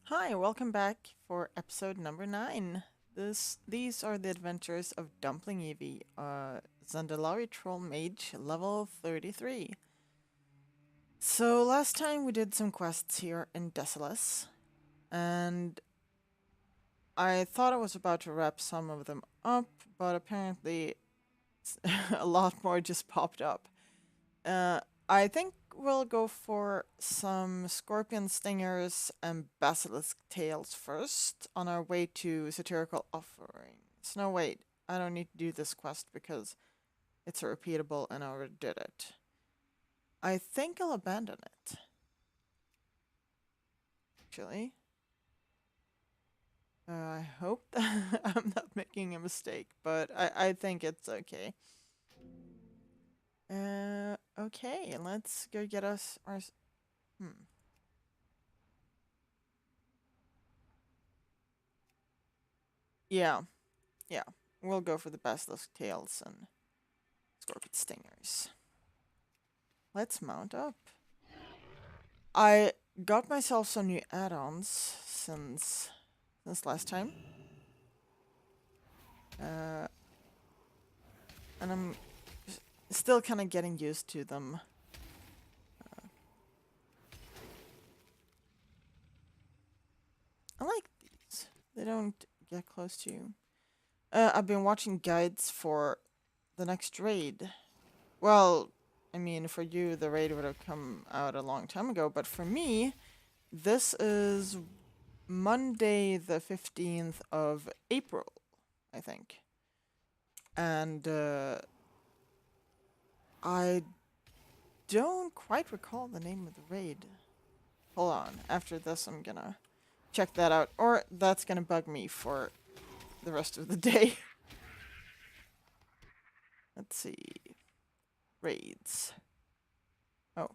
Hi, welcome back for episode number 9. These are the adventures of Dumpling Evie, Zandalari Troll Mage, level 33. So last time we did some quests here in Desolace, and I thought I was about to wrap some of them up, but apparently a lot more just popped up. Uh, I think we'll go for some scorpion stingers and basilisk tails first on our way to satirical offerings. No, wait, I don't need to do this quest because it's a repeatable and I already did it. I think I'll abandon it. Actually, I hope that I'm not making a mistake, but I think it's okay. Okay, let's go get us our. Hmm. Yeah, yeah. We'll go for the basilisk tails and scorpion stingers. Let's mount up. I got myself some new add-ons since last time. Uh, and I'm still kind of getting used to them. I like these. They don't get close to you. I've been watching guides for the next raid. Well, I mean, for you, the raid would have come out a long time ago, but for me, this is Monday, the 15th of April, I think. And I don't quite recall the name of the raid. Hold on. After this, I'm gonna check that out. Or that's gonna bug me for the rest of the day. Let's see. Raids. Oh.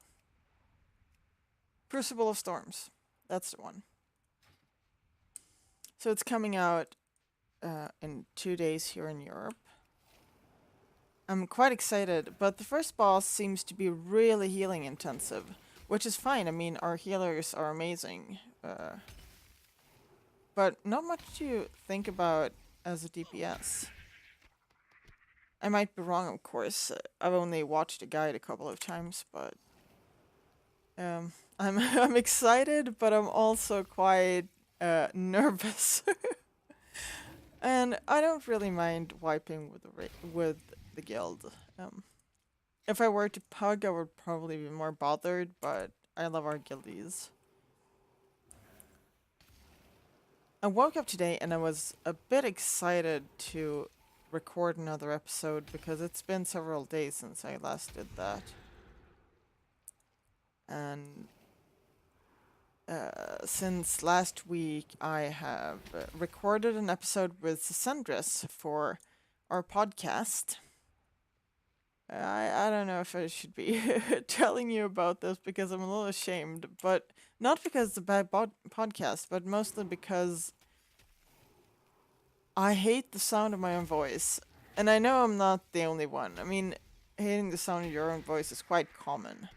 Crucible of Storms. That's the one. So it's coming out in 2 days here in Europe. I'm quite excited, but the first boss seems to be really healing intensive, which is fine. I mean, our healers are amazing. But not much to think about as a DPS. I might be wrong, of course. I've only watched a guide a couple of times, but I'm I'm excited, but I'm also quite nervous. And I don't really mind wiping with the guild. If I were to pug, I would probably be more bothered, but I love our guildies. I woke up today and I was a bit excited to record another episode because it's been several days since I last did that. And since last week, I have recorded an episode with Sandris for our podcast. I don't know if I should be telling you about this because I'm a little ashamed, but not because it's a bad podcast, but mostly because I hate the sound of my own voice. And I know I'm not the only one. I mean, hating the sound of your own voice is quite common.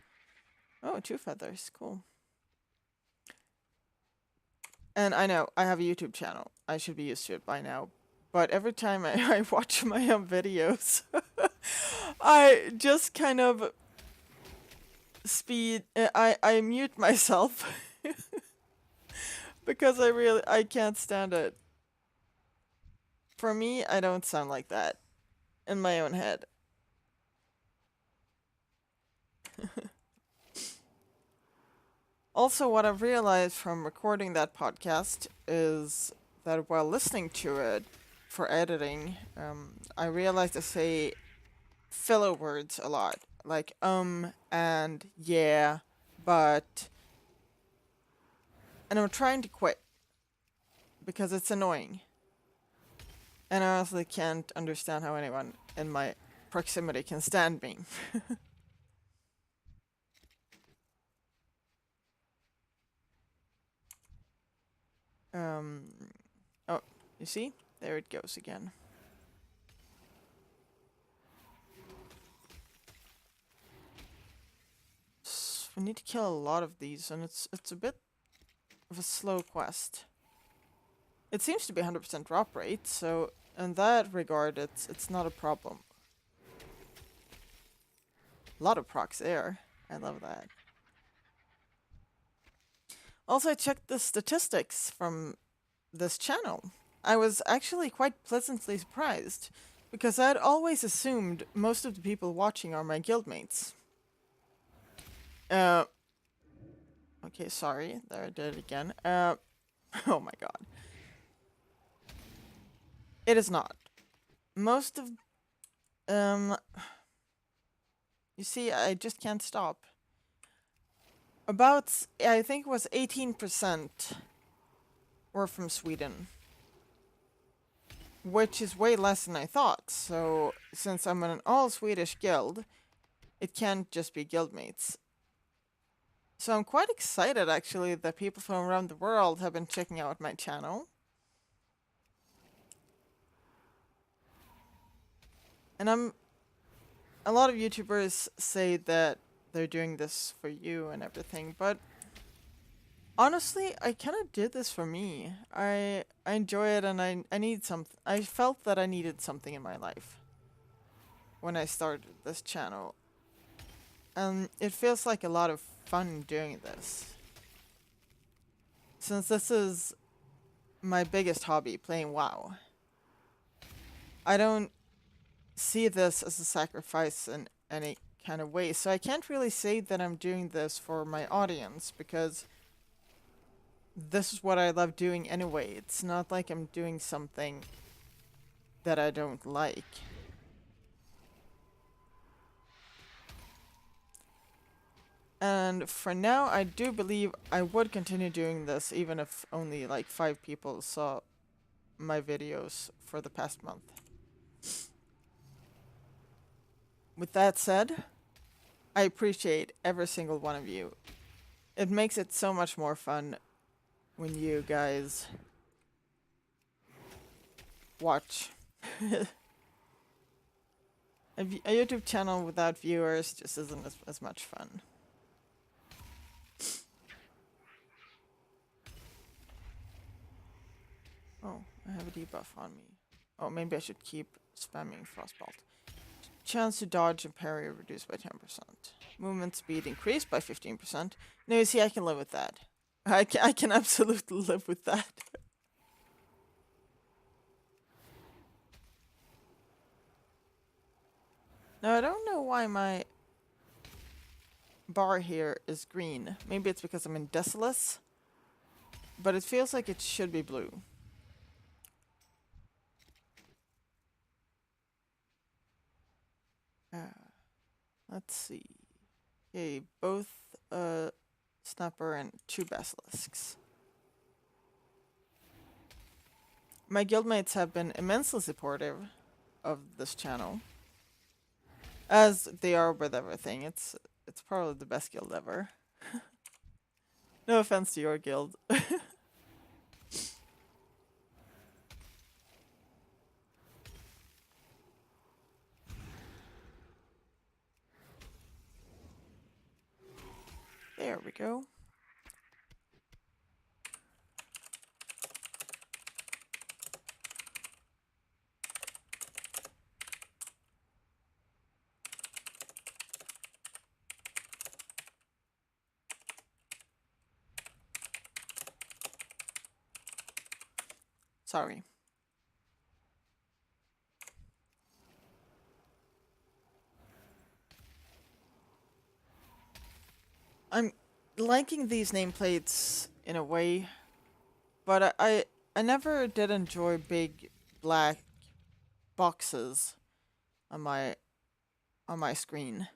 Oh, 2 feathers. Cool. And I know, I have a YouTube channel. I should be used to it by now. But every time I watch my own videos, I just kind of I mute myself. Because I can't stand it. For me, I don't sound like that in my own head. Also, what I've realized from recording that podcast is that while listening to it for editing, I realized I say filler words a lot, like and yeah, but, and I'm trying to quit because it's annoying, and I honestly can't understand how anyone in my proximity can stand me. um, oh, you see, there it goes again. We need to kill a lot of these, and it's a bit of a slow quest. It seems to be 100% drop rate, so in that regard, it's not a problem. A lot of procs there. I love that. Also, I checked the statistics from this channel. I was actually quite pleasantly surprised, because I'd always assumed most of the people watching are my guildmates. Okay, sorry, there I did it again. Oh my god. It is not. Most of, you see, I just can't stop. About, I think it was 18% were from Sweden. Which is way less than I thought, so since I'm in an all-Swedish guild, it can't just be guildmates. So I'm quite excited, actually, that people from around the world have been checking out my channel. And a lot of YouTubers say that they're doing this for you and everything, but honestly, I kind of did this for me. I enjoy it, and I need something. I felt that I needed something in my life when I started this channel. And it feels like a lot of fun doing this. Since this is my biggest hobby, playing WoW, I don't see this as a sacrifice in any kind of way. So I can't really say that I'm doing this for my audience, because this is what I love doing anyway. It's not like I'm doing something that I don't like. And for now, I do believe I would continue doing this even if only like 5 people saw my videos for the past month. With that said, I appreciate every single one of you. It makes it so much more fun when you guys watch. A YouTube channel without viewers just isn't as much fun. Oh, I have a debuff on me. Oh, maybe I should keep spamming Frostbolt. Chance to dodge and parry reduced by 10%. Movement speed increased by 15%. No, you see, I can live with that. I can absolutely live with that. Now, I don't know why my bar here is green. Maybe it's because I'm in Desolace. But it feels like it should be blue. Let's see. Okay, both Snapper and 2 Basilisks. My guildmates have been immensely supportive of this channel, as they are with everything. It's probably the best guild ever. No offense to your guild. There we go. Sorry. I'm liking these nameplates in a way, but I never did enjoy big black boxes on my screen.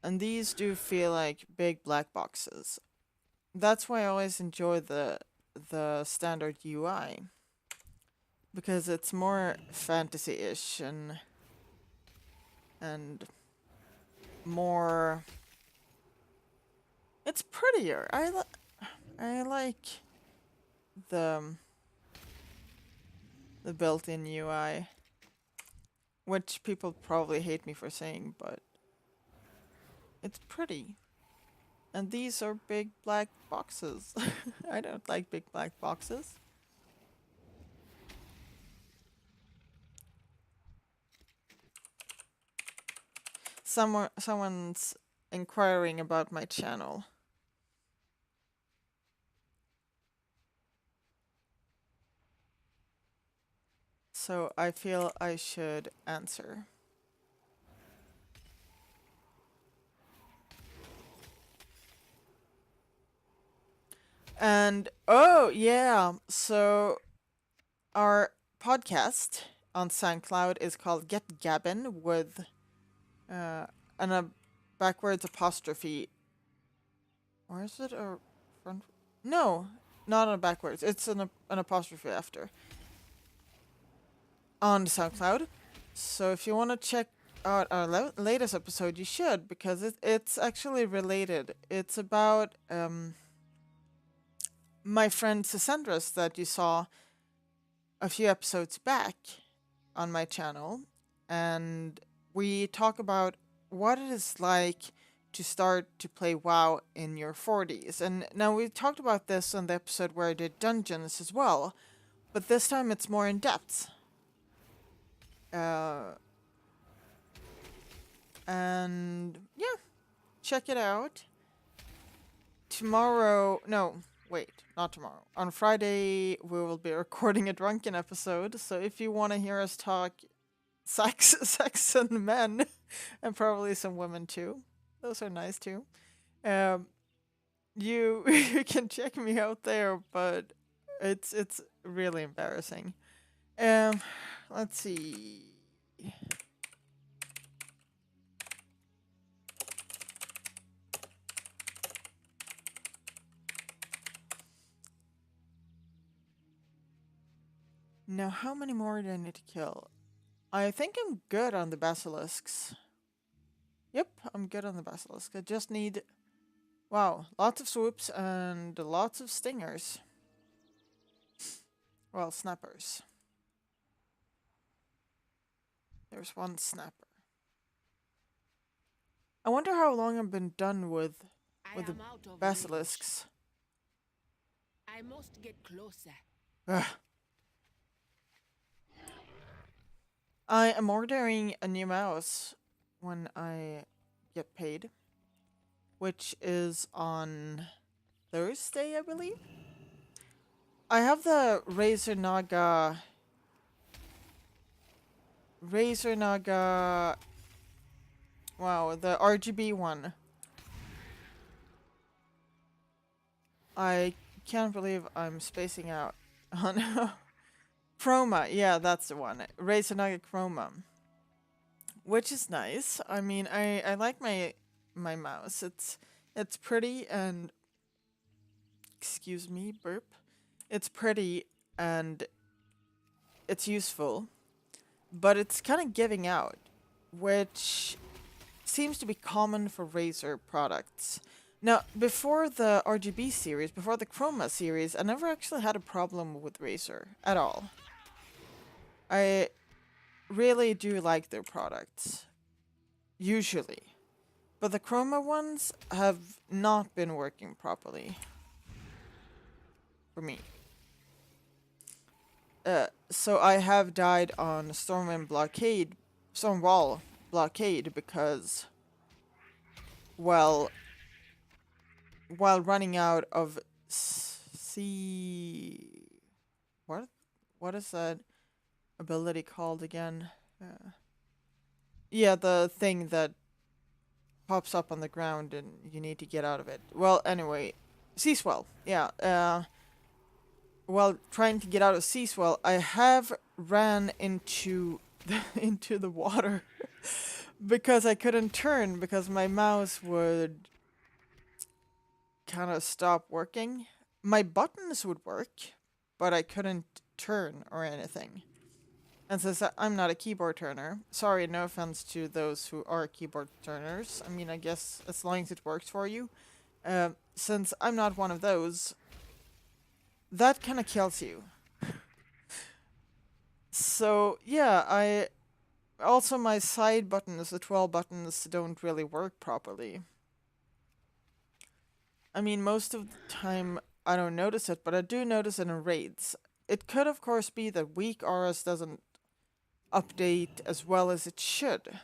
And these do feel like big black boxes. That's why I always enjoy the standard UI, because it's more fantasy-ish and more. It's prettier. I like the built-in UI, which people probably hate me for saying, but it's pretty. And these are big black boxes. I don't like big black boxes. Someone's inquiring about my channel. So I feel I should answer. And oh yeah, so our podcast on SoundCloud is called Get Gabbin with and a backwards apostrophe. Or is it a front? No, not a backwards. It's an apostrophe after. On SoundCloud. So if you want to check out our latest episode, you should, because it's actually related. It's about my friend Cassandras that you saw a few episodes back on my channel. And we talk about what it is like to start to play WoW in your 40s. And now we talked about this on the episode where I did dungeons as well, but this time it's more in depth. And yeah, check it out. Tomorrow, no, wait, not tomorrow. On Friday, we will be recording a drunken episode. So if you want to hear us talk sex and men, and probably some women too, those are nice too. You you can check me out there, but it's really embarrassing. Let's see. Now, how many more do I need to kill? I think I'm good on the basilisks. Yep, I'm good on the basilisk. I just need... Wow, lots of swoops and lots of stingers. Well, snappers. There's one snapper. I wonder how long I've been done with the basilisks. I must get closer. Ugh. I am ordering a new mouse when I get paid, which is on Thursday, I believe. I have the Razer Naga. Wow, the RGB one. I can't believe I'm spacing out. Oh no. Chroma, yeah, that's the one. Razer Naga Chroma. Which is nice. I mean, I like my mouse. It's pretty and... Excuse me, burp. It's pretty and it's useful. But it's kind of giving out, which seems to be common for Razer products. Now, before the RGB series, before the Chroma series, I never actually had a problem with Razer at all. I really do like their products, usually. But the Chroma ones have not been working properly for me. So I have died on Stormwall Blockade because, well, while running out of what is that ability called again? Yeah, the thing that pops up on the ground and you need to get out of it. Well, anyway, Sea Swell. Yeah. While trying to get out of Sea Swell, I have ran into the water because I couldn't turn because my mouse would kind of stop working. My buttons would work, but I couldn't turn or anything. And since I'm not a keyboard turner, sorry, no offense to those who are keyboard turners. I mean, I guess as long as it works for you. Since I'm not one of those, that kind of kills you. So, yeah, also my side buttons, the 12 buttons, don't really work properly. I mean, most of the time I don't notice it, but I do notice it in raids. It could, of course, be that weak auras doesn't update as well as it should,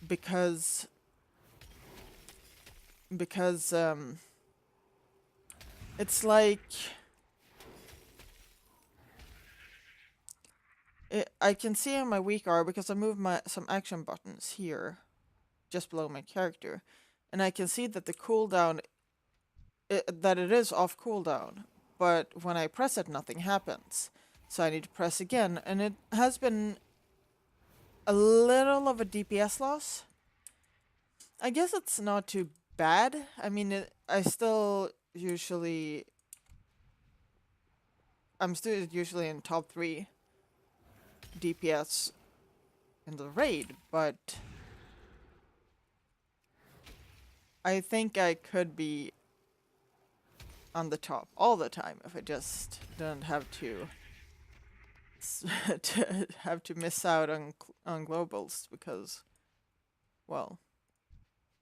because because it's like I can see how my weak are because I moved my some action buttons here, just below my character, and I can see that the cooldown that it is off cooldown, but when I press it, nothing happens. So I need to press again, and it has been a little of a DPS loss. I guess it's not too bad. I mean, I'm still usually in top 3 DPS in the raid, but I think I could be on the top all the time if I just didn't have to miss out on globals because, well,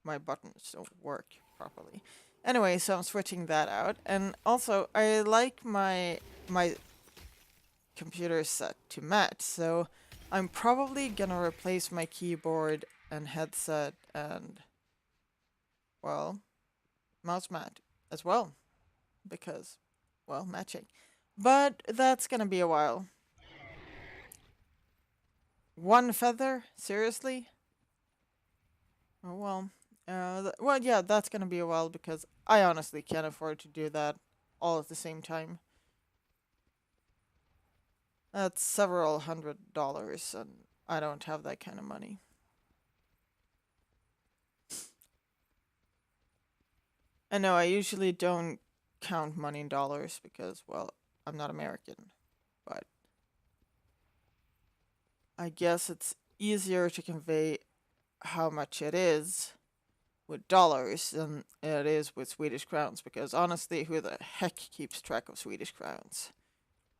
my buttons don't work properly. Anyway, so I'm switching that out, and also I like my computer set to match, so I'm probably gonna replace my keyboard and headset and, well, mouse mat as well, because, well, matching. But that's gonna be a while. One feather? Seriously? Oh, well. Well, yeah, that's gonna be a while because I honestly can't afford to do that all at the same time. That's several $100s, and I don't have that kind of money. I know I usually don't count money in dollars because, well, I'm not American, but I guess it's easier to convey how much it is with dollars than it is with Swedish crowns, because honestly, who the heck keeps track of Swedish crowns?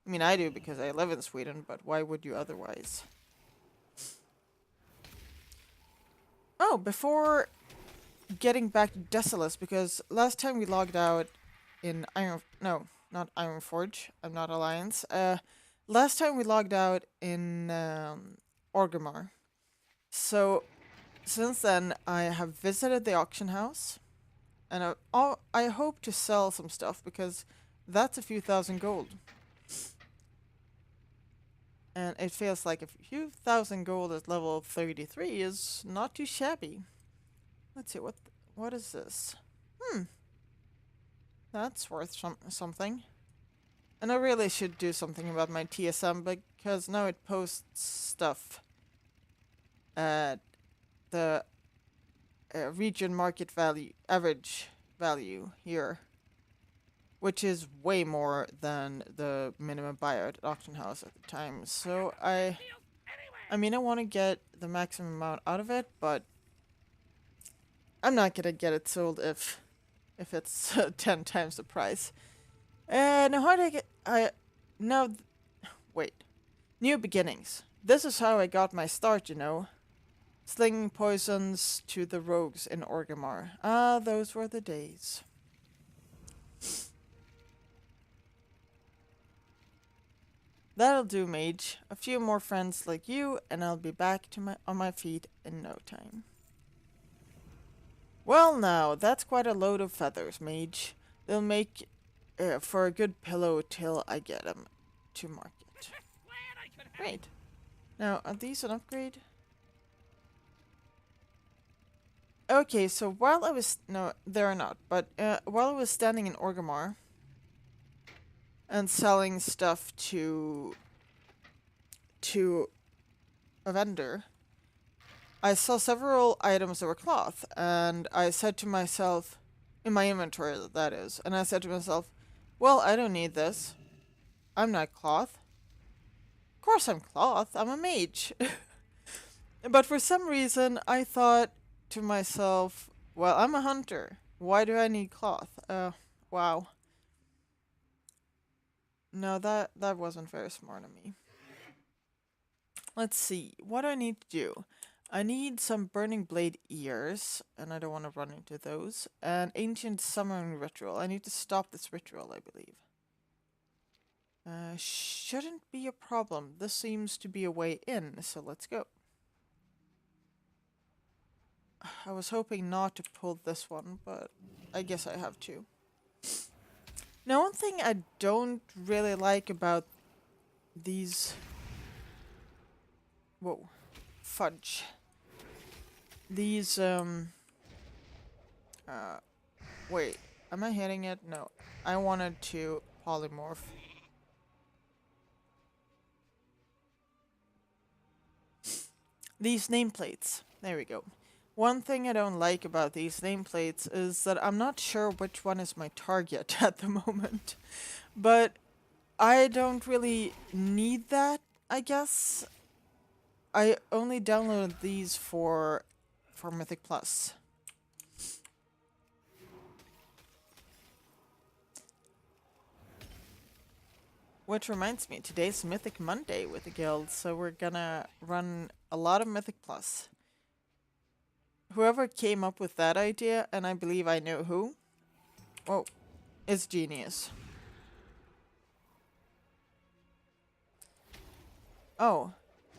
I mean, I do because I live in Sweden, but why would you otherwise? Oh, before getting back to Desolace, because last time we logged out in no, not Ironforge, I'm not Alliance. Last time we logged out in Orgrimmar. So since then, I have visited the auction house, and I hope to sell some stuff because that's a few thousand gold. And it feels like a few thousand gold at level 33 is not too shabby. Let's see, what is this? That's worth something. And I really should do something about my TSM because now it posts stuff at the region market value, average value here, which is way more than the minimum buyout at auction house at the time. So I mean, I want to get the maximum amount out of it, but I'm not gonna get it sold if it's 10 times the price. Now how do I get now wait. New beginnings. This is how I got my start, you know. Slinging poisons to the rogues in Orgrimmar. Ah, those were the days. That'll do, Mage. A few more friends like you, and I'll be back on my feet in no time. Well now, that's quite a load of feathers, Mage. They'll make for a good pillow till I get them to market. Great. Now, are these an upgrade? Okay, so while I was... No, they're not. But while I was standing in Orgrimmar and selling stuff to a vendor, I saw several items that were cloth, and I said to myself, in my inventory that is, and I said to myself, well, I don't need this. I'm not cloth. Of course I'm cloth, I'm a mage. But for some reason, I thought to myself, well, I'm a hunter. Why do I need cloth? Wow. No, that wasn't very smart of me. Let's see, what do I need to do? I need some Burning Blade ears, and I don't want to run into those. And Ancient Summoning Ritual. I need to stop this ritual, I believe. Shouldn't be a problem. This seems to be a way in, so let's go. I was hoping not to pull this one, but I guess I have to. Now, one thing I don't really like about these... Whoa. Fudge. These, wait. Am I hitting it? No. I wanted to polymorph. These nameplates. There we go. One thing I don't like about these nameplates is that I'm not sure which one is my target at the moment. But I don't really need that, I guess. I only downloaded these for Mythic Plus. Which reminds me, today's Mythic Monday with the guild, so we're gonna run a lot of Mythic Plus. Whoever came up with that idea, and I believe I know who, oh, is genius. Oh,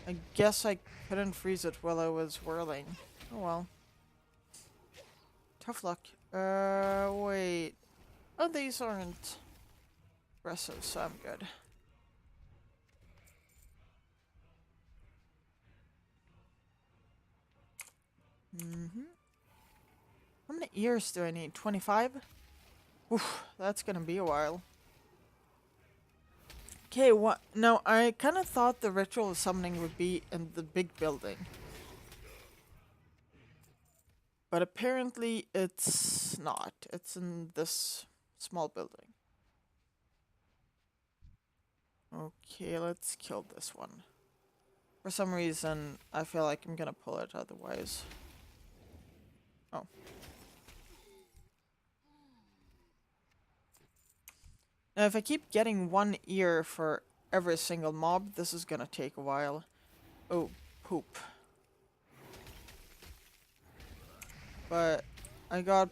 I guess I couldn't freeze it while I was whirling. Oh well. Tough luck. Wait. Oh, these aren't aggressive, so I'm good. How many ears do I need? 25? Oof, that's gonna be a while. Okay, what? No, I kind of thought the ritual summoning would be in the big building. But apparently it's not. It's in this small building. Okay, let's kill this one. For some reason, I feel like I'm gonna pull it otherwise. Oh. Now, if I keep getting one ear for every single mob, this is gonna take a while. Oh, poop. But I got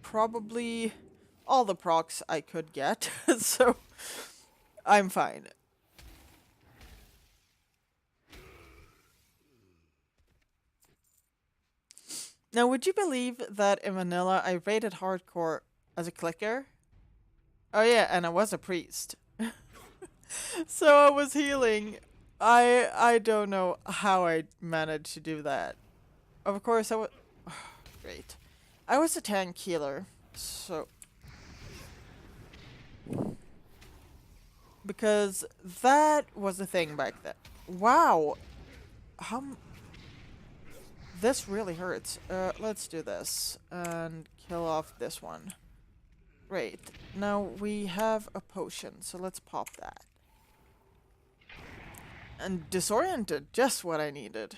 probably all the procs I could get, so I'm fine. Now, would you believe that in vanilla I rated hardcore as a clicker? Oh yeah, and I was a priest. So I was healing. I don't know how I managed to do that. Of course I was... Great. I was a tank healer, so... Because that was the thing back then. Wow! This really hurts. Let's do this. And kill off this one. Great. Now we have a potion, so let's pop that. And disoriented, just what I needed.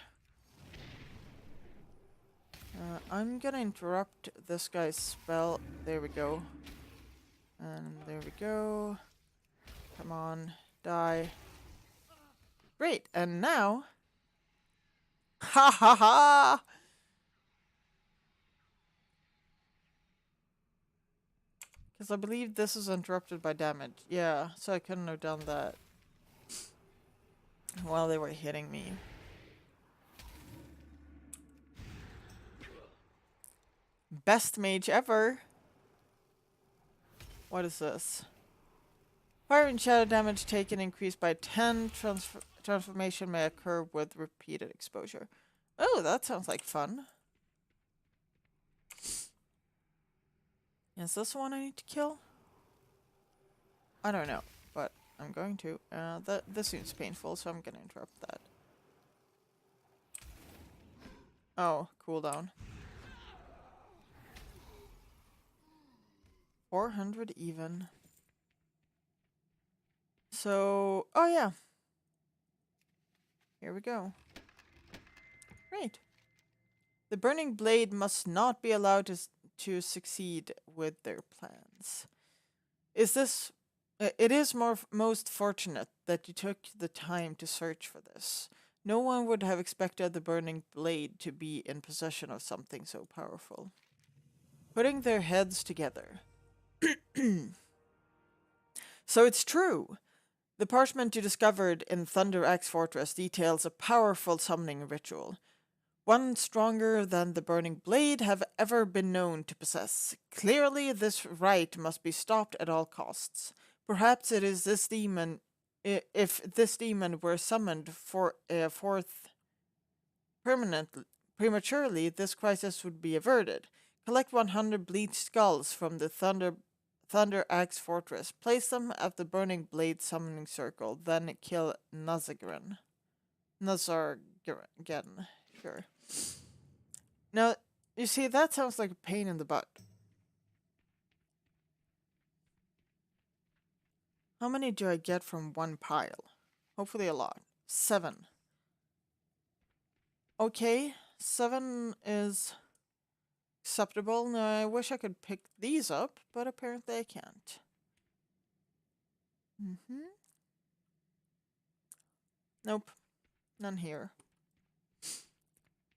I'm gonna interrupt this guy's spell. There we go. And there we go. Come on, die. Great, and now... Ha ha ha! Because I believe this is interrupted by damage. Yeah, so I couldn't have done that while they were hitting me. Best mage ever! What is this? Fire and shadow damage taken increased by 10. Transformation may occur with repeated exposure. Oh, that sounds like fun. Is this one I need to kill? I don't know, but I'm going to. This seems painful, so I'm gonna interrupt that. Oh, cooldown. 400 even. So, oh yeah. Here we go. Great. The Burning Blade must not be allowed to succeed with their plans. Is this It is most fortunate that you took the time to search for this. No one would have expected the burning blade to be in possession of something so powerful. Putting their heads together. So it's true. The parchment you discovered in Thunder Axe Fortress details a powerful summoning ritual, one stronger than the burning blade have ever been known to possess. Clearly, this rite must be stopped at all costs. Perhaps it is this demon. If this demon were summoned for forth permanently, prematurely, this crisis would be averted. Collect 100 bleached skulls from the Thunder Axe Fortress. Place them at the Burning Blade summoning circle. Then kill Nazargan. Nazargan. Sure. Now, you see, that sounds like a pain in the butt. How many do I get from one pile? Hopefully a lot. 7. Okay, 7 is acceptable. Now, I wish I could pick these up, but apparently I can't. Nope, none here.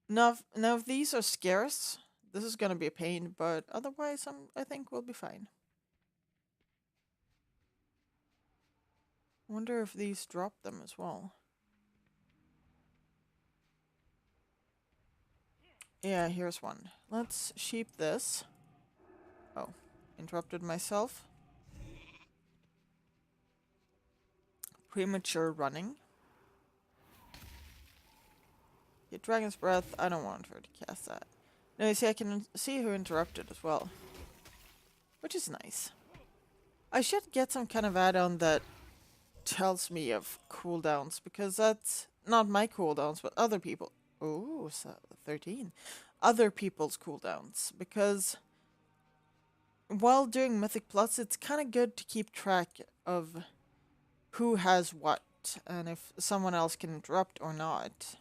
Now, if these are scarce, this is gonna be a pain, but otherwise, I think we'll be fine. Wonder if these drop them as well. Yeah, here's one. Let's sheep this. Oh, interrupted myself. Premature running. Get Dragon's Breath. I don't want her to cast that. No, you see, I can see who interrupted as well. Which is nice. I should get some kind of add-on that tells me of cooldowns, because that's not my cooldowns, but other people. Oh, so 13. Other people's cooldowns, because while doing Mythic Plus, it's kind of good to keep track of who has what, and if someone else can interrupt or not.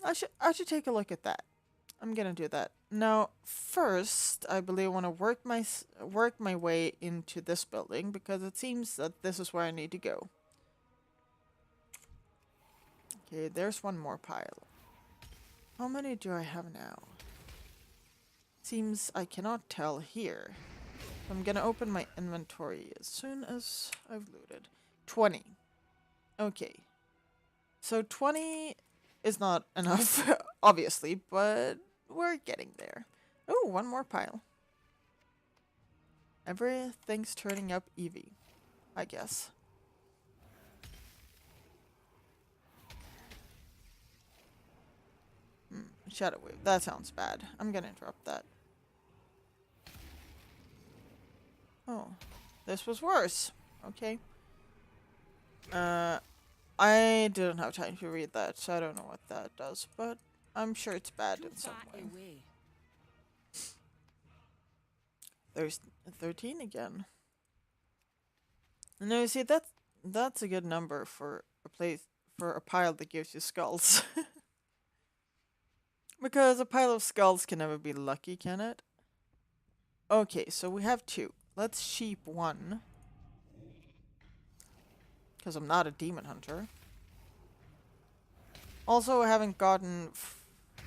I should take a look at that. I'm gonna do that. Now, first, I believe I want to work my way into this building, because it seems that this is where I need to go. Okay, there's one more pile. How many do I have now? Seems I cannot tell here. I'm gonna open my inventory as soon as I've looted. 20. Okay. So 20 is not enough, obviously, but we're getting there. Oh, one more pile. Everything's turning up Eevee, I guess. Shadow Wave. That sounds bad. I'm gonna interrupt that. Oh, this was worse. Okay. I didn't have time to read that, so I don't know what that does, but I'm sure it's bad in some way. There's 13 again. No, you see, that's a good number for a pile that gives you skulls. Because a pile of skulls can never be lucky, can it? Okay, so we have 2. Let's sheep 1. Because I'm not a demon hunter. Also, I haven't gotten...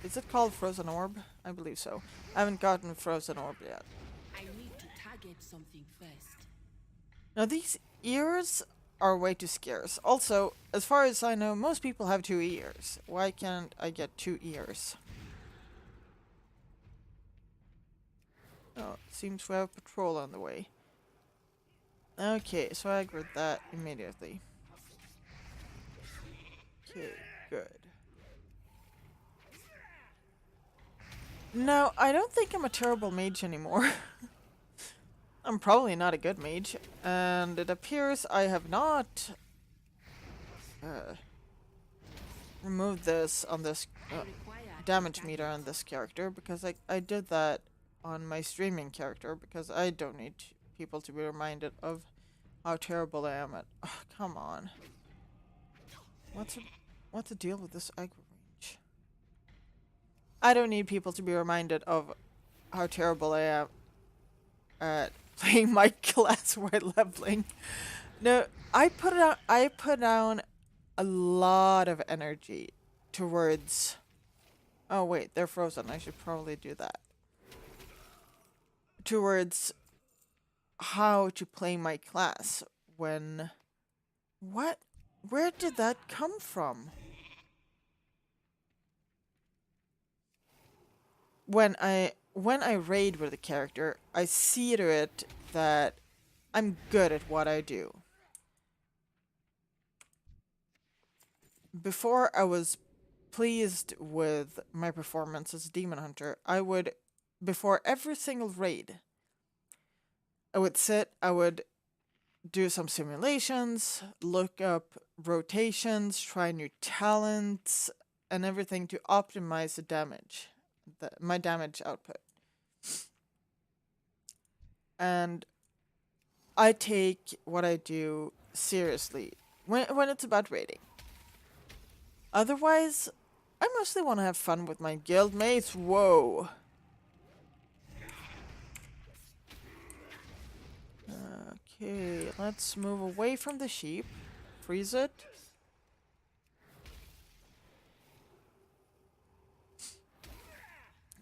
Is it called Frozen Orb? I believe so. I haven't gotten Frozen Orb yet. I need to target something first. Now, these ears are way too scarce. Also, as far as I know, most people have 2 ears. Why can't I get 2 ears? Oh, seems we have a patrol on the way. Okay, so I aggroed that immediately. Okay, good. No, I don't think I'm a terrible mage anymore. I'm probably not a good mage, and it appears I have not removed this on this damage meter on this character, because I did that on my streaming character, because I don't need people to be reminded of how terrible I am at... Oh, come on. What's the deal with this aggro range? I don't need people to be reminded of how terrible I am at playing my class while leveling. No, I put down a lot of energy towards. Oh wait, they're frozen. I should probably do that. Towards how to play my class when. What? Where did that come from? When I raid with a character, I see to it that I'm good at what I do. Before I was pleased with my performance as a demon hunter, I would, before every single raid, I would do some simulations, look up rotations, try new talents, and everything to optimize the damage, my damage output. And I take what I do seriously when it's about raiding. Otherwise, I mostly want to have fun with my guildmates. Whoa. Okay, let's move away from the sheep. Freeze it.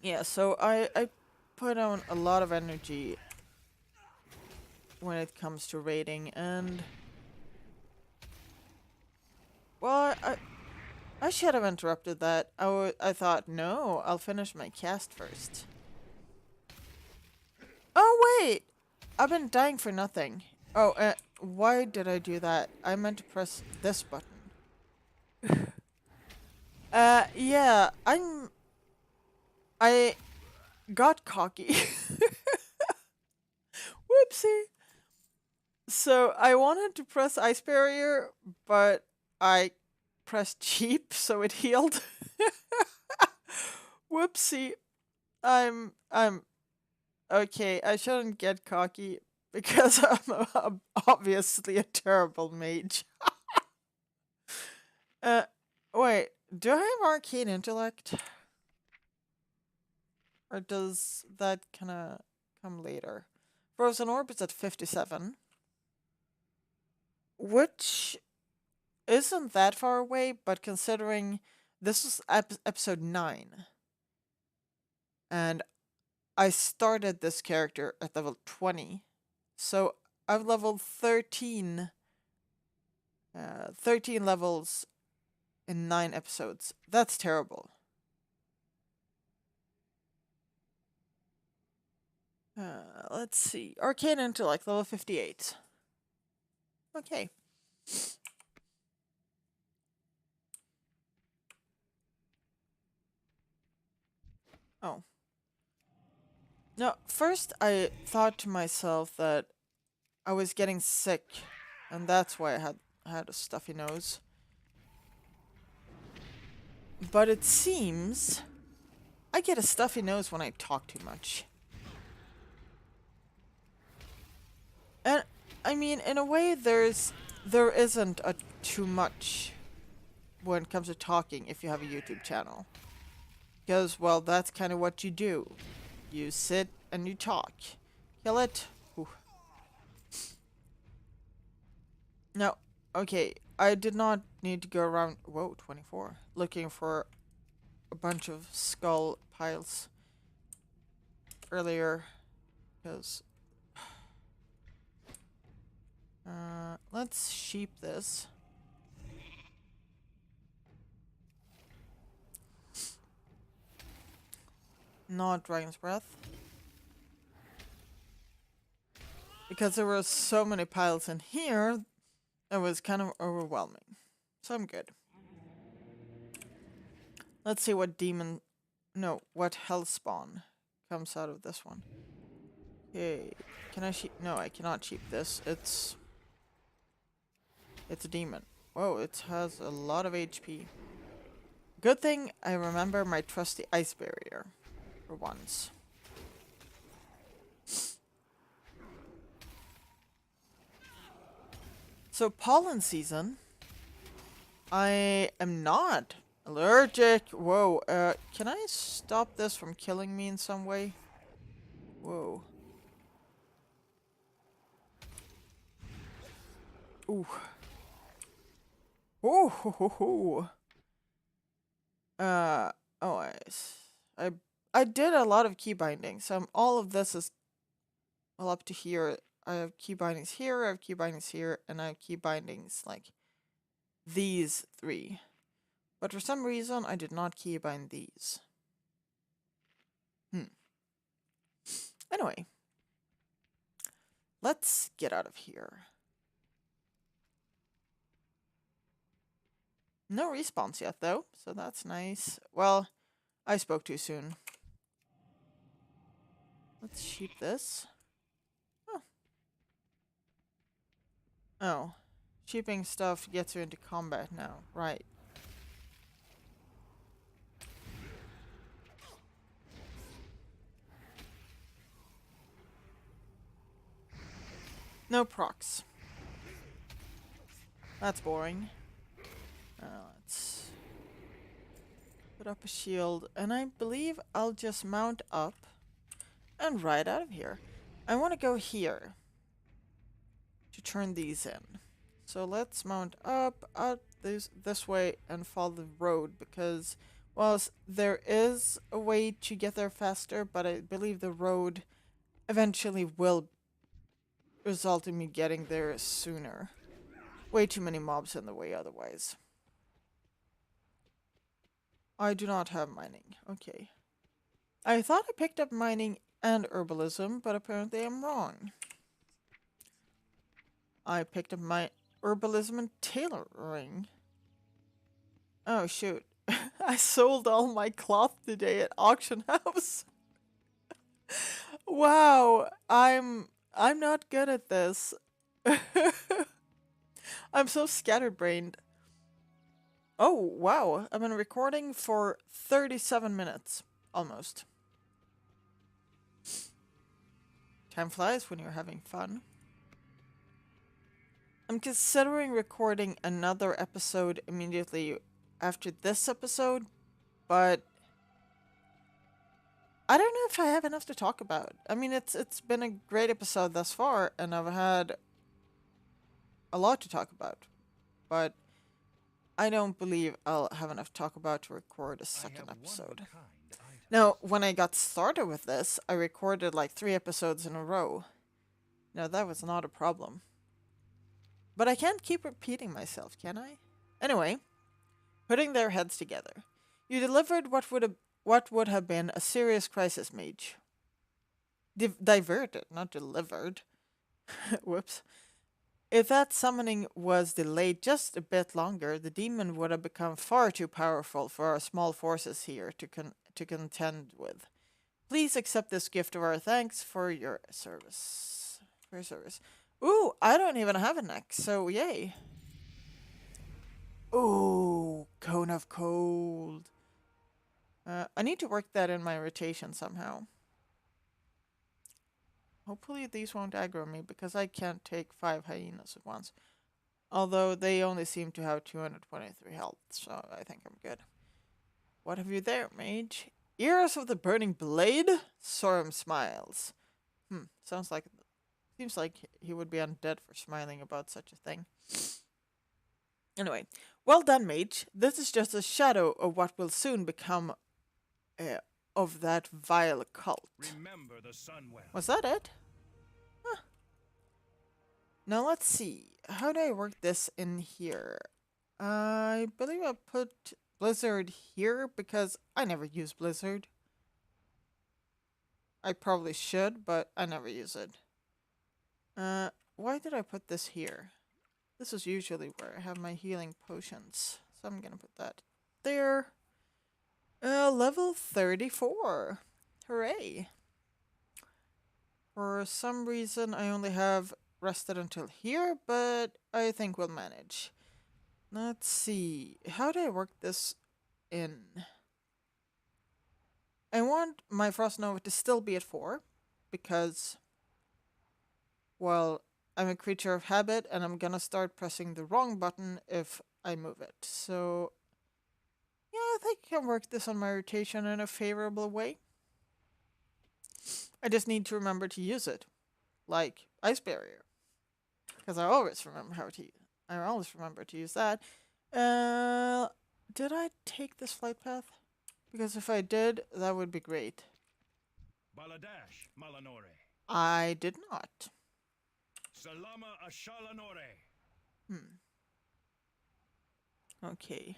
Yeah, so I put on a lot of energy when it comes to raiding, and well, I should have interrupted that. I thought, no, I'll finish my cast first. Oh wait, I've been dying for nothing. Oh, why did I do that? I meant to press this button. Yeah, I got cocky. Whoopsie. So I wanted to press ice barrier, but I pressed cheap, so it healed. Whoopsie. I'm okay. I shouldn't get cocky because I'm obviously a terrible mage. Wait. Do I have arcane intellect? Or does that kind of come later? Frozen Orb is at 57. Which isn't that far away, but considering this is episode 9. And I started this character at level 20. So I've leveled 13. 13 levels in 9 episodes. That's terrible. Let's see. Arcane Intellect, level 58. Okay. Oh. No, first I thought to myself that I was getting sick, and that's why I had a stuffy nose. But it seems I get a stuffy nose when I talk too much. And I mean, in a way, there isn't a too much when it comes to talking if you have a YouTube channel. Because, well, that's kind of what you do. You sit and you talk. Kill it. Ooh. No, okay, I did not need to go around, whoa, 24, looking for a bunch of skull piles earlier, because, let's sheep this. Not Dragon's Breath. Because there were so many piles in here, it was kind of overwhelming. So I'm good. Let's see what what hell spawn comes out of this one. Okay, can I sheep? No, I cannot sheep this. It's a demon. Whoa, it has a lot of HP. Good thing I remember my trusty ice barrier for once. So pollen season. I am not allergic. Whoa, can I stop this from killing me in some way? Whoa. Ooh. Ooh, hoo, hoo, hoo. Oh, I did a lot of key bindings. All of this is well up to here. I have key bindings here, I have key bindings here, and I have key bindings like these three. But for some reason, I did not key bind these. Anyway, let's get out of here. No respawns yet, though, so that's nice. Well, I spoke too soon. Let's sheep this. Oh. Oh. Sheeping stuff gets you into combat now. Right. No procs. That's boring. Let's put up a shield, and I believe I'll just mount up and ride out of here. I want to go here to turn these in. So let's mount up this way and follow the road, because whilst there is a way to get there faster, but I believe the road eventually will result in me getting there sooner. Way too many mobs in the way otherwise. I do not have mining. Okay. I thought I picked up mining and herbalism, but apparently I'm wrong. I picked up my herbalism and tailoring. Oh shoot. I sold all my cloth today at auction house. Wow, I'm not good at this. I'm so scatterbrained. Oh, wow. I've been recording for 37 minutes. Almost. Time flies when you're having fun. I'm considering recording another episode immediately after this episode, but I don't know if I have enough to talk about. I mean, it's been a great episode thus far, and I've had a lot to talk about, but I don't believe I'll have enough to talk about to record a second episode. Now, when I got started with this, I recorded like 3 episodes in a row. Now, that was not a problem. But I can't keep repeating myself, can I? Anyway, putting their heads together. You delivered what would have been a serious crisis, Mage. Diverted, not delivered. Whoops. If that summoning was delayed just a bit longer, the demon would have become far too powerful for our small forces here to contend with. Please accept this gift of our thanks for your service. Ooh, I don't even have a neck, so yay. Ooh, Cone of Cold. I need to work that in my rotation somehow. Hopefully these won't aggro me, because I can't take 5 hyenas at once. Although they only seem to have 223 health, so I think I'm good. What have you there, Mage? Ears of the Burning Blade? Sorum smiles. Seems like he would be undead for smiling about such a thing. Anyway, well done, Mage. This is just a shadow of what will soon become of that vile cult. Remember the Sunwell. Was that it? Huh. Now let's see. How do I work this in here? I believe I put Blizzard here because I never use Blizzard. I probably should, but I never use it. Why did I put this here? This is usually where I have my healing potions. So I'm gonna put that there. Level 34. Hooray. For some reason, I only have rested until here, but I think we'll manage. Let's see. How do I work this in? I want my Frost Nova to still be at 4, because, well, I'm a creature of habit, and I'm gonna start pressing the wrong button if I move it. So, yeah, I think I can work this on my rotation in a favorable way. I just need to remember to use it, like Ice Barrier. because I always remember I always remember to use that. Did I take this flight path? Because if I did, that would be great. Baladash Malanore. I did not. Salama Ashalanore. Okay.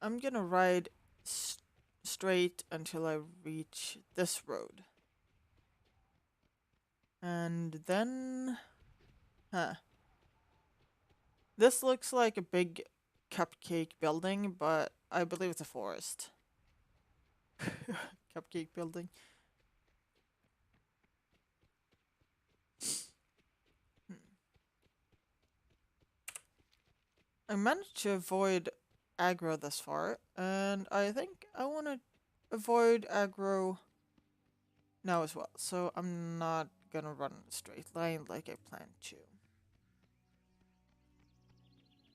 I'm gonna ride straight until I reach this road. And then... Huh. This looks like a big cupcake building, but I believe it's a forest. Cupcake building. I managed to avoid aggro thus far, and I think I want to avoid aggro now as well, so I'm not gonna run in a straight line like I planned to.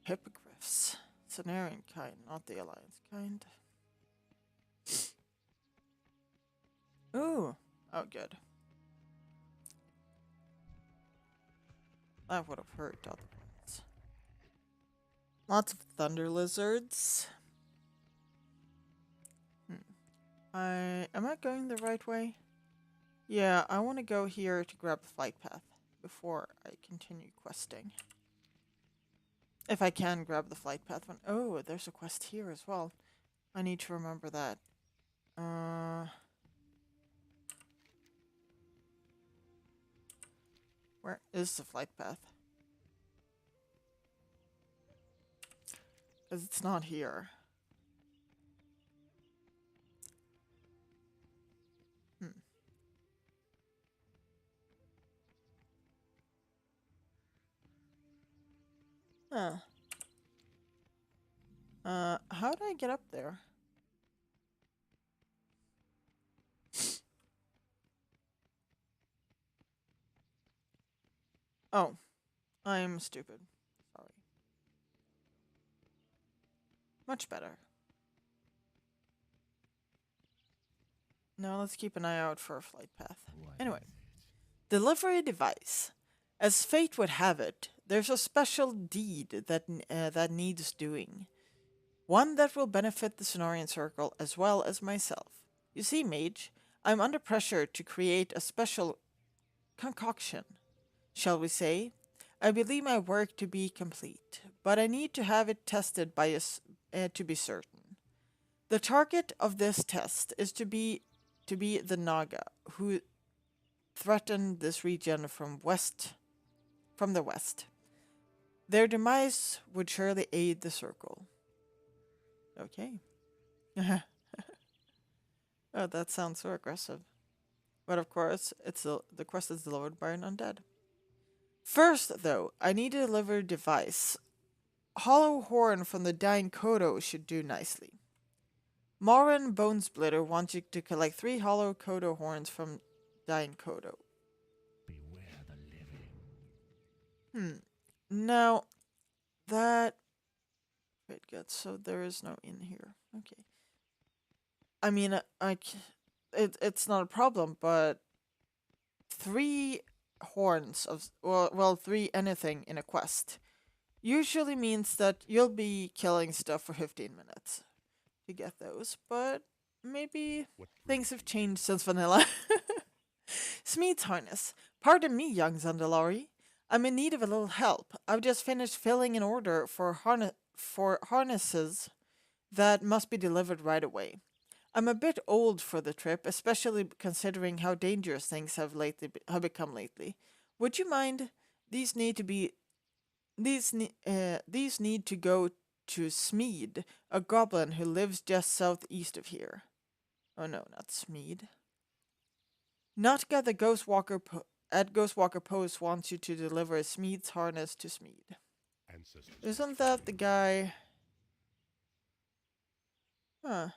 Hippogriffs. Cenarian kind, not the alliance kind. Ooh. Oh, good. That would have hurt otherwise. Lots of thunder lizards. Am I going the right way? Yeah, I want to go here to grab the flight path before I continue questing. If I can grab the flight path one. Oh, there's a quest here as well. I need to remember that. Where is the flight path? Because it's not here. Huh. How did I get up there? Oh, I'm stupid. Sorry. Much better. Now let's keep an eye out for a flight path. Anyway, delivery device. As fate would have it, there's a special deed that needs doing. One that will benefit the Cenarian Circle as well as myself. You see, Mage, I'm under pressure to create a special concoction, shall we say. I believe my work to be complete, but I need to have it tested by us to be certain. The target of this test is to be the Naga, who threatened this region from the west. Their demise would surely aid the circle. Okay. Oh, that sounds so aggressive. But of course, the quest is delivered by an undead. First, though, I need to deliver a device. Hollow horn from the dying Kodo should do nicely. Marin Bonesplitter wants you to collect 3 hollow Kodo horns from dying Kodo. Beware the living. Now, that... Wait, good. So there is no inn here. Okay. I mean, it's not a problem, but 3 horns of... Well, 3 anything in a quest usually means that you'll be killing stuff for 15 minutes to get those, but maybe things have changed since vanilla. Smeed's harness. Pardon me, young Zandalari. I'm in need of a little help. I've just finished filling an order for harnesses that must be delivered right away. I'm a bit old for the trip, especially considering how dangerous things have become lately. Would you mind? These need to go to Smeed, a goblin who lives just southeast of here. Oh no, not Smeed. Notka the Ghostwalker at Ghostwalker Post wants you to deliver a Smeed's harness to Smeed. Isn't that the guy? Huh.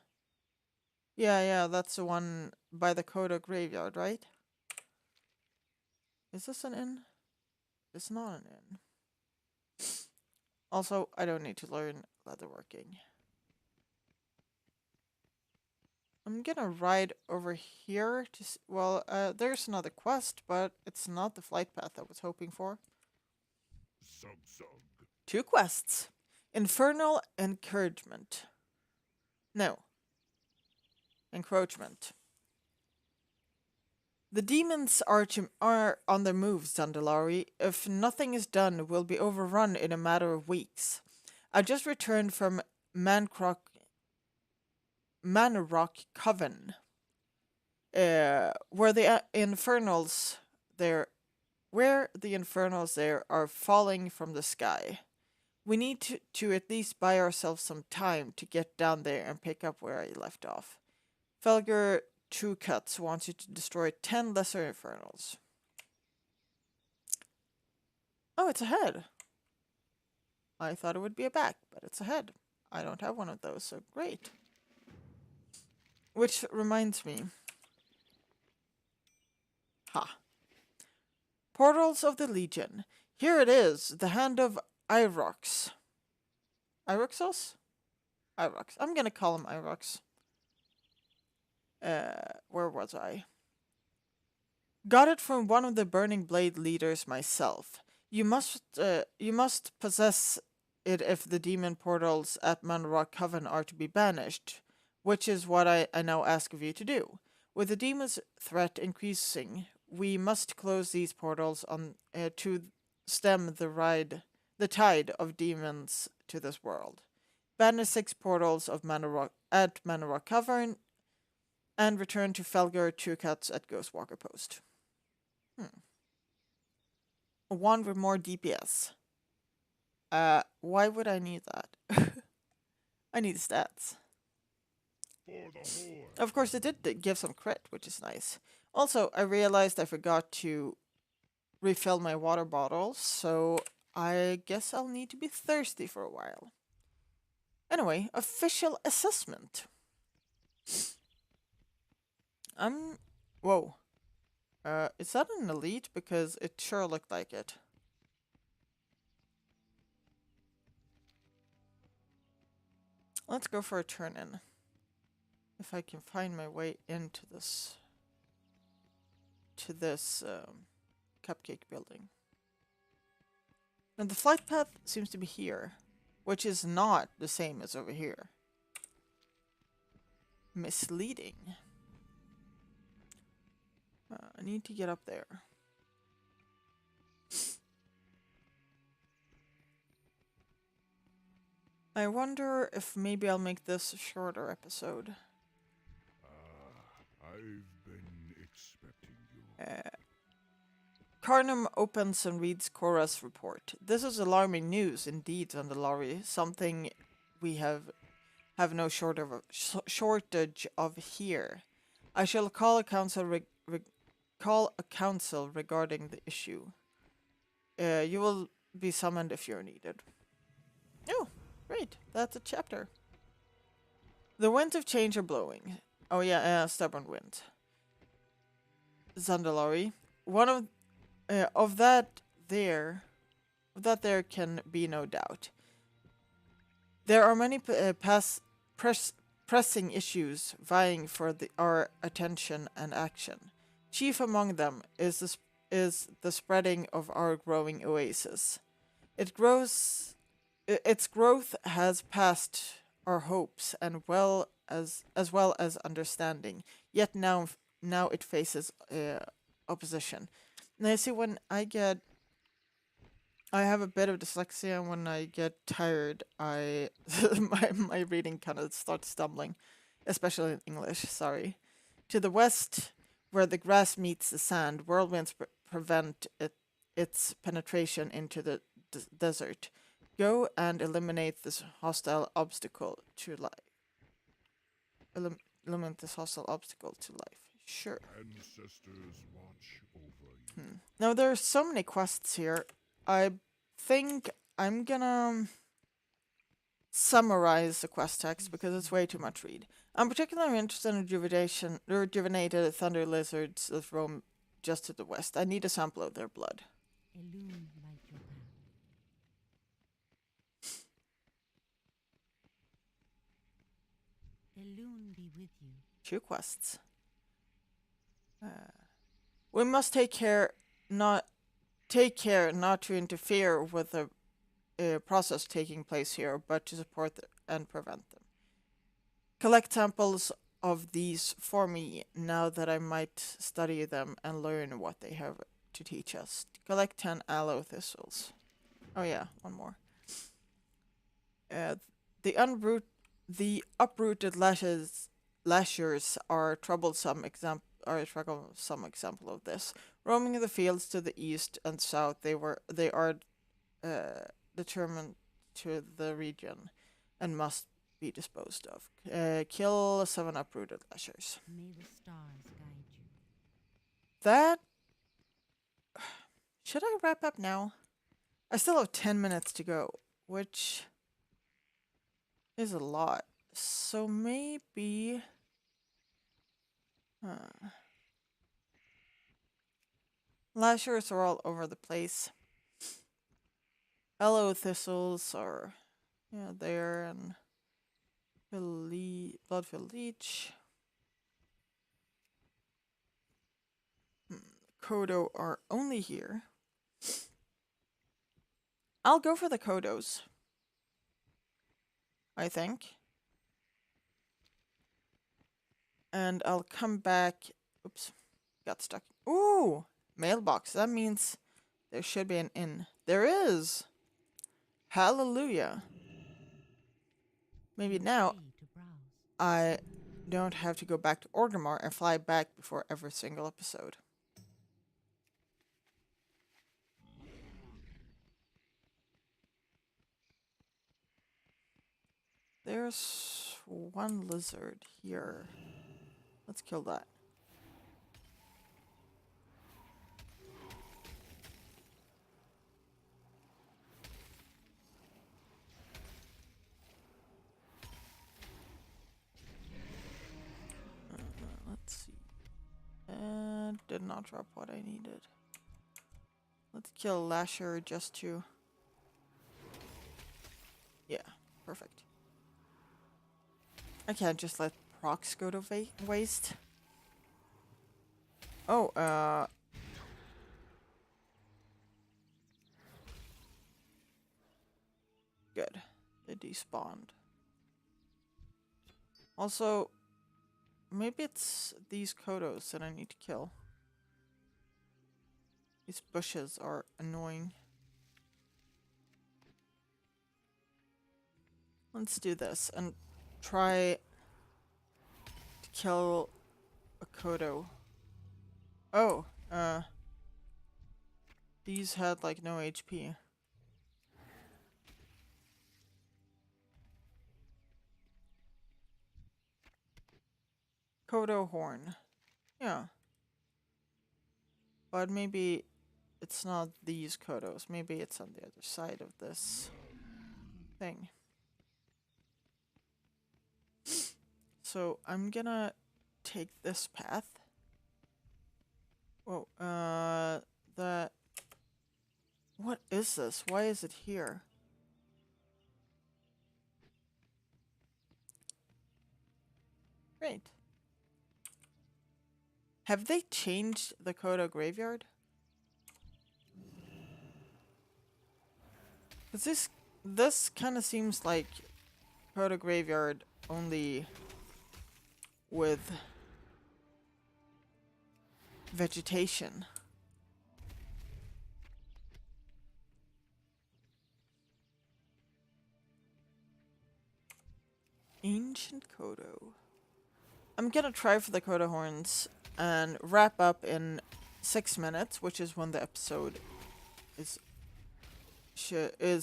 Yeah, that's the one by the Kodo graveyard, right? Is this an inn? It's not an inn. Also, I don't need to learn leatherworking. I'm gonna ride over here to... Well, there's another quest, but it's not the flight path I was hoping for. Sug sug. 2 quests. Infernal Encouragement. No. Encroachment. The demons are on the move, Zandalari. If nothing is done, we'll be overrun in a matter of weeks. I just returned from Manrock Coven, where the infernals there are falling from the sky. We need to at least buy ourselves some time to get down there and pick up where I left off. Felger True Cuts wants you to destroy 10 lesser infernals. Oh, it's a head. I thought it would be a back, but it's a head. I don't have one of those, so great. Which reminds me. Ha. Portals of the Legion. Here it is, the hand of Irox. Iroxos? Irox. I'm gonna call him Irox. Where was I? Got it from one of the Burning Blade leaders myself. You must possess it if the demon portals at Manrock Coven are to be banished, which is what I now ask of you to do. With the demon's threat increasing, we must close these portals on to stem the tide of demons to this world. Banish 6 portals of Manrock Cavern, and return to Felger True Cuts at Ghostwalker Post. A wand with more DPS. Why would I need that? I need stats. Of course, it did give some crit, which is nice. Also, I realized I forgot to refill my water bottles, so I guess I'll need to be thirsty for a while. Anyway, official assessment. Whoa. Is that an elite? Because it sure looked like it. Let's go for a turn-in. If I can find my way into this... to this, cupcake building. And the flight path seems to be here, which is not the same as over here. Misleading. I need to get up there. I wonder if maybe I'll make this a shorter episode. I've been expecting you. Carnum opens and reads Cora's report. This is alarming news indeed, Zandalari. Something we have no shortage of here. I shall call a council regarding the issue. You will be summoned if you're needed. Oh, great. That's a chapter. The winds of change are blowing. Oh yeah, stubborn wind. Zandalari. One of that there can be no doubt. There are many pressing issues vying for our attention and action. Chief among them is the spreading of our growing oasis. Its growth has passed our hopes and as well as understanding. Yet now it faces opposition. Now, see, when I have a bit of dyslexia, and when I get tired, my reading kind of starts stumbling, especially in English. Sorry. To the west, where the grass meets the sand, whirlwinds prevent its penetration into the desert. Go and eliminate this hostile obstacle to life. Eliminate this hostile obstacle to life. Sure. Ancestors watch over you. Now there are so many quests here. I think I'm gonna summarize the quest text because it's way too much read. I'm particularly interested in rejuvenated thunder lizards that roam just to the west. I need a sample of their blood. Illume light your path. Illume be with you. 2 quests. We must take care not take care not to interfere with the process taking place here, but to support and prevent them. Collect samples of these for me now that I might study them and learn what they have to teach us. Collect 10 aloe thistles. Oh yeah, one more. The uprooted lashers are a troublesome example of this. Roaming the fields to the east and south, they are determined to the region and must be disposed of. Kill 7 uprooted lashers. May the stars guide you. That should I wrap up now? I still have 10 minutes to go, which is a lot. So maybe lashers are all over the place. Aloe thistles are there, and blood-filled leech. Kodo are only here. I'll go for the Kodos, I think. And I'll come back. Oops, got stuck. Ooh, mailbox. That means there should be an inn. There is. Hallelujah. Maybe now Free to browse. I don't have to go back to Orgrimmar and fly back before every single episode. There's one lizard here. Let's kill that. Let's see. And did not drop what I needed. Let's kill Lasher just to... Yeah, perfect. I can't just let procs go to waste. Oh, good. They despawned. Also, maybe it's these Kodos that I need to kill. These bushes are annoying. Let's do this and try to kill a Kodo. Oh, these had like no HP. Kodo horn. Yeah. But maybe it's not these Kodos. Maybe it's on the other side of this thing. So I'm gonna take this path. Whoa, what is this? Why is it here? Great. Have they changed the Kodo graveyard? Cause this kind of seems like Kodo graveyard only with vegetation. Ancient Kodo. I'm gonna try for the Kodo horns and wrap up in 6 minutes, which is when the episode is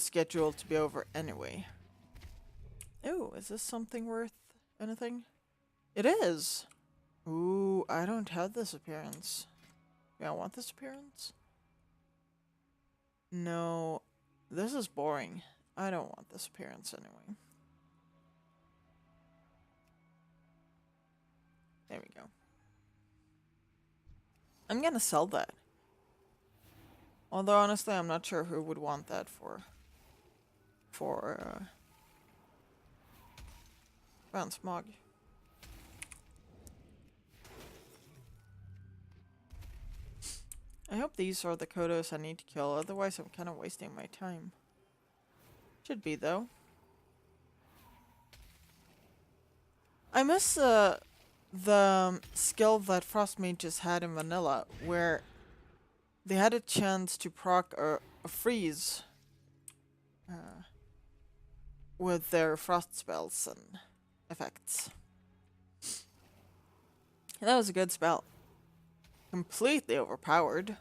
scheduled to be over anyway. Ooh, is this something worth anything? It is. Ooh, I don't have this appearance. Do I want this appearance? No, this is boring. I don't want this appearance anyway. There we go. I'm gonna sell that. Although honestly, I'm not sure who would want that for Smog. I hope these are the Kodos I need to kill, otherwise I'm kind of wasting my time. Should be, though. I miss the skill that Frost Mages had in Vanilla, where they had a chance to proc a freeze with their frost spells and effects. That was a good spell. Completely overpowered.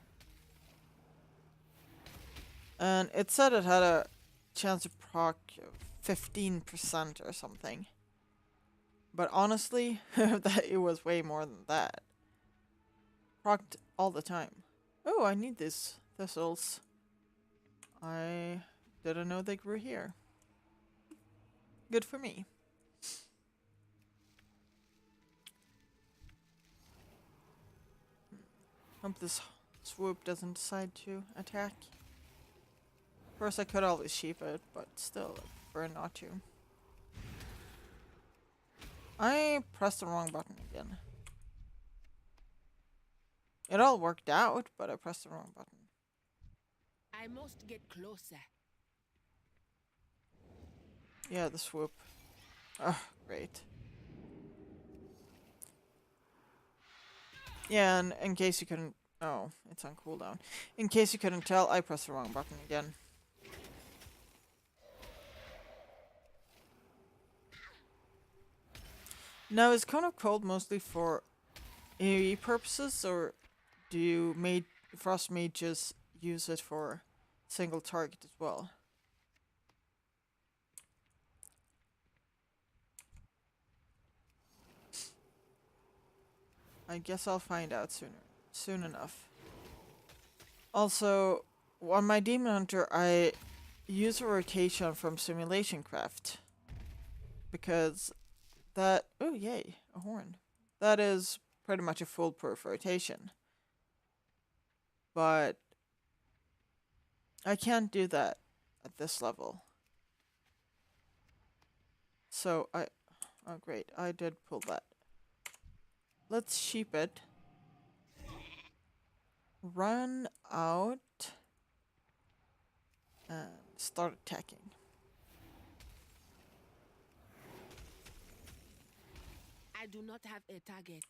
And it said it had a chance to proc 15% or something. But honestly, that it was way more than that. Procced all the time. Oh, I need these thistles. I didn't know they grew here. Good for me. Hope this swoop doesn't decide to attack. Of course, I could always sheep it, but still, I prefer not to. I pressed the wrong button again. It all worked out, but I pressed the wrong button. I must get closer. Yeah, the swoop. Oh, great. Yeah, and in case you couldn't... Oh, it's on cooldown. In case you couldn't tell, I pressed the wrong button again. Now, is Cone of Cold mostly for AoE purposes, or do you Frost Mages use it for single target as well? I guess I'll find out soon enough. Also, on my Demon Hunter, I use a rotation from Simulation Craft. Because that... Oh, yay, a horn. That is pretty much a foolproof rotation. But I can't do that at this level. So oh great, I did pull that. Let's sheep it. Run out. And start attacking. I do not have a target.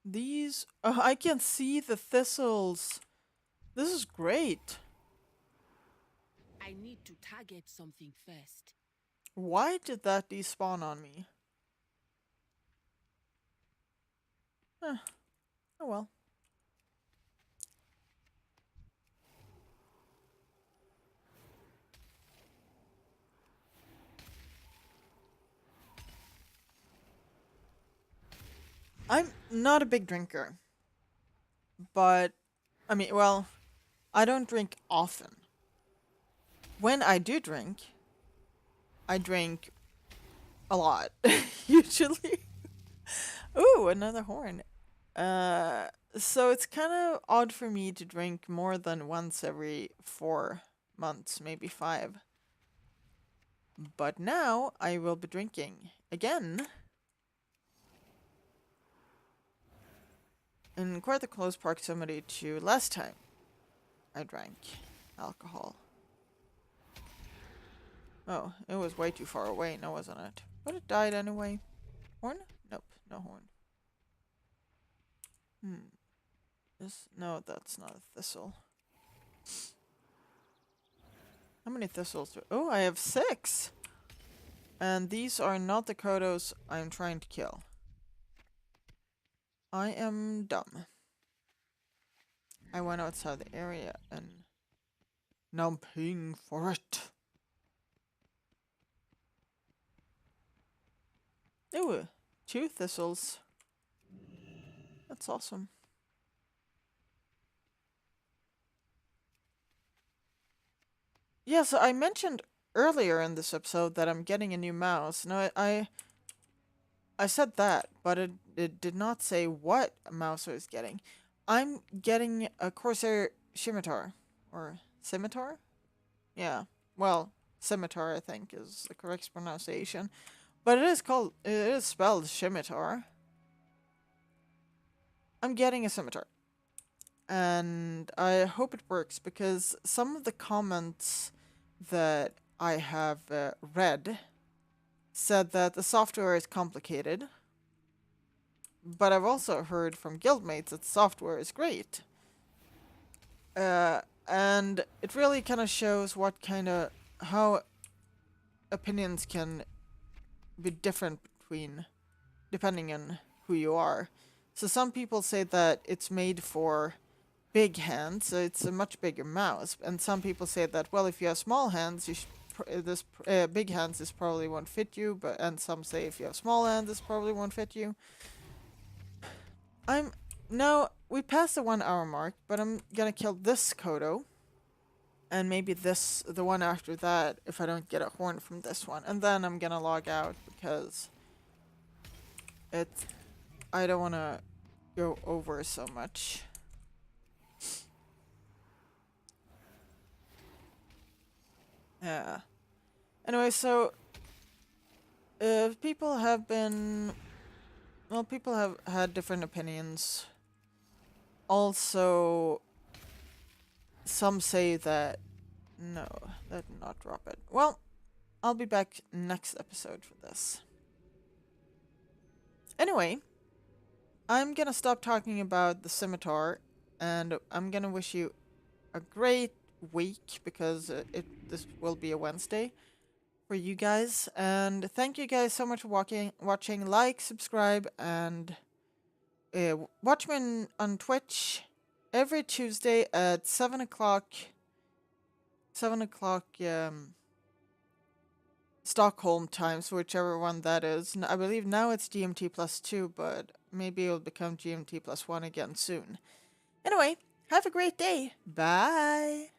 These... Oh, I can see the thistles. This is great. I need to target something first. Why did that despawn on me? Huh. Oh well. I'm not a big drinker. But, I mean, well, I don't drink often. When I do drink, I drink a lot, usually. Ooh, another horn. So it's kind of odd for me to drink more than once every 4 months, maybe 5. But now I will be drinking again. In quite a close proximity to last time I drank alcohol. Oh, it was way too far away now, wasn't it? But it died anyway. Horn? Nope, no horn. No, that's not a thistle. How many thistles do... Oh, I have 6! And these are not the Kodos I'm trying to kill. I am dumb. I went outside the area and... Now I'm paying for it. Ooh, 2 thistles. That's awesome. Yeah, so I mentioned earlier in this episode that I'm getting a new mouse. No, I said that, but it did not say what mouse I was getting. I'm getting a Corsair Scimitar. Or Scimitar? Yeah. Well, Scimitar, I think, is the correct pronunciation. But it is spelled scimitar. I'm getting a scimitar. And I hope it works, because some of the comments that I have read said that the software is complicated. But I've also heard from guildmates that software is great. And it really kind of shows how opinions can be different depending on who you are. So some people say that it's made for big hands, so it's a much bigger mouse. And some people say that, well, if you have small hands, this big hands this probably won't fit you. And some say if you have small hands, this probably won't fit you. Now, we passed the 1 hour mark, but I'm gonna kill this Kodo. And maybe the one after that, if I don't get a horn from this one. And then I'm gonna log out, because I don't wanna go over so much. Yeah. Anyway, so people have had different opinions. Also, some say that no, that did not drop it. Well, I'll be back next episode for this. Anyway, I'm gonna stop talking about the scimitar, and I'm gonna wish you a great week, because this will be a Wednesday for you guys. And thank you guys so much for watching. Like, subscribe, and watch me on Twitch every Tuesday at 7 o'clock. 7 o'clock Stockholm time, so whichever one that is. I believe now it's GMT +2, but maybe it'll become GMT +1 again soon. Anyway, have a great day. Bye.